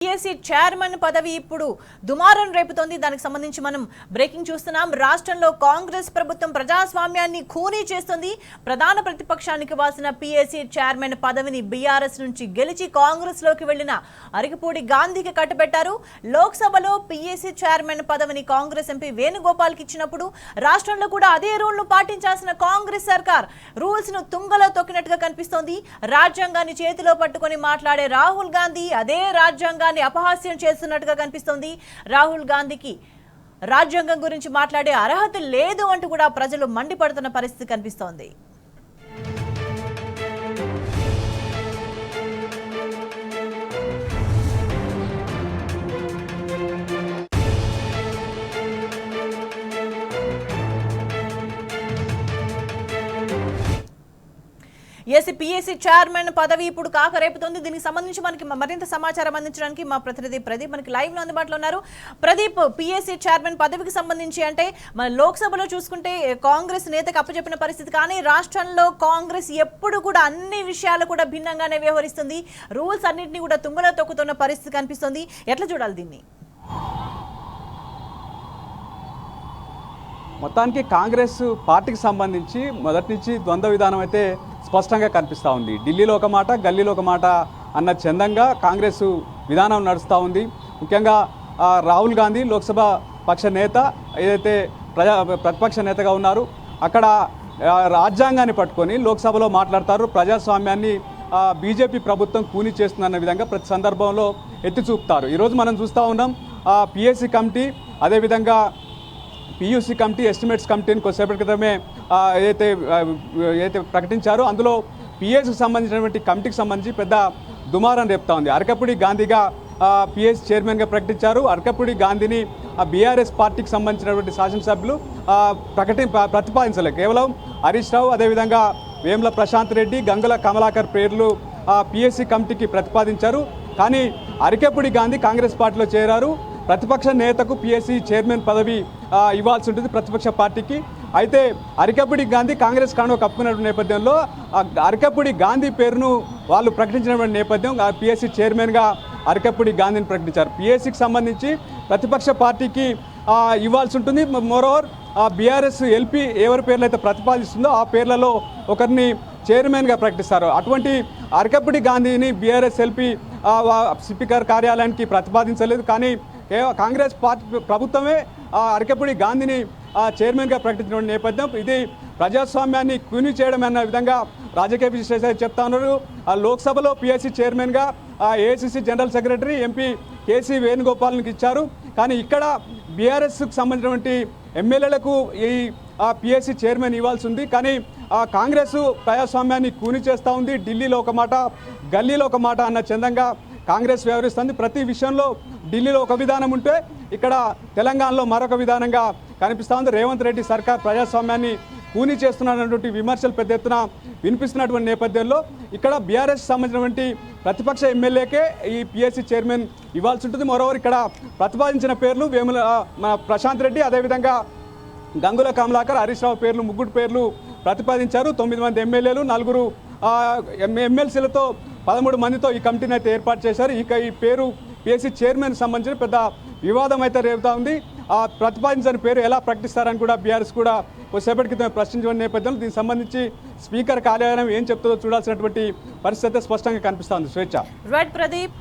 PSC chairman పదవి ఇప్పుడు దుమారం రేపుతోంది. దానికి సంబంధించి మనం బ్రేకింగ్ చూస్తున్నాం. రాష్ట్రంలో కాంగ్రెస్ ప్రభుత్వం ప్రజాస్వామ్యాన్ని ఖూనీ చేస్తుంది. ప్రధాన ప్రతిపక్షానికి ఇవ్వాల్సిన పిఎస్సి చైర్మన్ పదవిని బీఆర్ఎస్ నుంచి గెలిచి కాంగ్రెస్ లోకి వెళ్లిన అరికపూడి గాంధీకి కట్టబెట్టారు. లోక్సభలో పిఎస్సి చైర్మన్ పదవిని కాంగ్రెస్ ఎంపీ వేణుగోపాల్కి ఇచ్చినప్పుడు రాష్ట్రంలో కూడా అదే రూల్ ను పాటించాల్సిన కాంగ్రెస్ సర్కార్ రూల్స్ ను తుంగలో తొక్కినట్టుగా కనిపిస్తోంది. రాజ్యాంగాన్ని చేతిలో పట్టుకొని మాట్లాడే రాహుల్ గాంధీ అదే రాజ్యాంగాన్ని అపహాస్యం చేస్తున్నట్టుగా కనిపిస్తోంది. రాహుల్ గాంధీకి రాజ్యాంగం గురించి మాట్లాడే అర్హత లేదు అంటూ కూడా ప్రజలు మండిపడుతున్న పరిస్థితి కనిపిస్తోంది. పిఎస్సి చైర్మన్ పదవి ఇప్పుడు కాకరేపుతోంది. దీనికి సంబంధించి మనకి మరింత సమాచారం అందించడానికి మా ప్రతినిధి ప్రదీప్ మనకి లైవ్ లో అందుబాటులో ఉన్నారు. ప్రదీప్, పిఎస్సి చైర్మన్ పదవికి సంబంధించి అంటే మన లోక్సభలో చూసుకుంటే కాంగ్రెస్ నేతకు అప్పచెప్పిన పరిస్థితి, కానీ రాష్ట్రంలో కాంగ్రెస్ ఎప్పుడు కూడా అన్ని విషయాలు కూడా భిన్నంగానే వ్యవహరిస్తుంది. రూల్స్ అన్నింటినీ కూడా తుంగలో తొక్కుతున్న పరిస్థితి కనిపిస్తుంది. ఎట్లా చూడాలి దీన్ని? మొత్తానికి కాంగ్రెస్ పార్టీకి సంబంధించి మొదటి నుంచి ద్వంద్వ విధానం అయితే స్పష్టంగా కనిపిస్తూ ఉంది. ఢిల్లీలో ఒక మాట, గల్లీలో ఒక మాట అన్న చందంగా కాంగ్రెస్ విధానం నడుస్తూ ఉంది. ముఖ్యంగా రాహుల్ గాంధీ లోక్సభ పక్ష నేత, ఏదైతే ప్రతిపక్ష నేతగా ఉన్నారు, అక్కడ రాజ్యాంగాన్ని పట్టుకొని లోక్సభలో మాట్లాడతారు. ప్రజాస్వామ్యాన్ని బీజేపీ ప్రభుత్వం కూని చేస్తుందన్న విధంగా ప్రతి సందర్భంలో ఎత్తి చూపుతారు. ఈరోజు మనం చూస్తూ ఉన్నాం పిఎస్సి కమిటీ, అదేవిధంగా పియూసీ కమిటీ, ఎస్టిమేట్స్ కమిటీని కొద్దిసేపటి క్రితమే ఏదైతే ప్రకటించారో అందులో పిఎస్సికి సంబంధించినటువంటి కమిటీకి సంబంధించి పెద్ద దుమారం రేపుతా ఉంది. అరకపూడి గాంధీగా పిఎస్సి చైర్మన్గా ప్రకటించారు. అరకపూడి గాంధీని బీఆర్ఎస్ పార్టీకి సంబంధించినటువంటి శాసనసభ్యులు ప్రతిపాదించలేదు. కేవలం హరీష్ రావు, అదేవిధంగా వేముల ప్రశాంత్ రెడ్డి, గంగుల కమలాకర్ పేర్లు పిఎస్సి కమిటీకి ప్రతిపాదించారు. కానీ అరకపూడి గాంధీ కాంగ్రెస్ పార్టీలో చేరారు. ప్రతిపక్ష నేతకు పిఎస్సి చైర్మన్ పదవి ఇవ్వాల్సి ఉంటుంది ప్రతిపక్ష పార్టీకి. అయితే అరకపూడి గాంధీ కాంగ్రెస్ కాను కప్పుకున్న నేపథ్యంలో అరకపూడి గాంధీ పేరును వాళ్ళు ప్రకటించినటువంటి నేపథ్యం పిఎస్సి చైర్మన్గా అరకపూడి గాంధీని ప్రకటించారు. పిఎస్సికి సంబంధించి ప్రతిపక్ష పార్టీకి ఇవ్వాల్సి ఉంటుంది. మోరోవర్ బీఆర్ఎస్ ఎల్పీ ఎవరి పేర్లు అయితే ప్రతిపాదిస్తుందో ఆ పేర్లలో ఒకరిని చైర్మన్గా ప్రకటిస్తారు. అటువంటి అరకపూడి గాంధీని బీఆర్ఎస్ ఎల్పీ స్పీకర్ కార్యాలయానికి ప్రతిపాదించలేదు. కానీ కాంగ్రెస్ పార్టీ ప్రభుత్వమే అరకపూడి గాంధీని చైర్మన్గా ప్రకటించిన నేపథ్యం ఇది ప్రజాస్వామ్యాన్ని కూని చేయడం అన్న విధంగా రాజకీయ విశ్లేషకులు చెప్తా ఉన్నారు. లోక్సభలో పిఎస్సి చైర్మన్గా AICC general secretary MP KC వేణుగోపాల్కి ఇచ్చారు. కానీ ఇక్కడ బీఆర్ఎస్కి సంబంధించినటువంటి ఎమ్మెల్యేలకు ఈ పిఎస్సి చైర్మన్ ఇవ్వాల్సి ఉంది. కానీ కాంగ్రెస్ ప్రజాస్వామ్యాన్ని కూని చేస్తూ ఉంది. ఢిల్లీలో ఒక మాట, గల్లీలో ఒక మాట అన్న చందంగా కాంగ్రెస్ వ్యవహరిస్తుంది. ప్రతి విషయంలో ఢిల్లీలో ఒక విధానం ఉంటే ఇక్కడ తెలంగాణలో మరొక విధానంగా కనిపిస్తూ ఉంది. రేవంత్ రెడ్డి సర్కార్ ప్రజాస్వామ్యాన్ని కూని చేస్తున్నటువంటి విమర్శలు పెద్ద ఎత్తున వినిపిస్తున్నటువంటి నేపథ్యంలో ఇక్కడ బీఆర్ఎస్ సంబంధించినటువంటి ప్రతిపక్ష ఎమ్మెల్యేకే ఈ పిఎస్సి చైర్మన్ ఇవ్వాల్సి ఉంటుంది. మరోవర్ ఇక్కడ ప్రతిపాదించిన పేర్లు వేముల ప్రశాంత్ రెడ్డి, అదేవిధంగా గంగుల కమలాకర్, హరీష్ రావు పేర్లు, ముగ్గురు పేర్లు ప్రతిపాదించారు. 9 మంది ఎమ్మెల్యేలు, 4 ఎమ్మెల్సీలతో 13 మందితో ఈ కమిటీని అయితే ఏర్పాటు చేశారు. ఇక ఈ పేరు పిఎస్సి చైర్మన్ సంబంధించిన పెద్ద వివాదం అయితే రేపుతా ఉంది. ప్రతిపాదించిన పేరు ఎలా ప్రకటిస్తారని కూడా బీఆర్ఎస్ కూడా కొద్దిసేపటి క్రితం ప్రశ్నించిన నేపథ్యంలో దీనికి సంబంధించి స్పీకర్ కార్యాలయం ఏం చెప్తుందో చూడాల్సినటువంటి పరిస్థితి స్పష్టంగా కనిపిస్తోంది. స్వేచ్ఛ. రైట్ ప్రదీప్.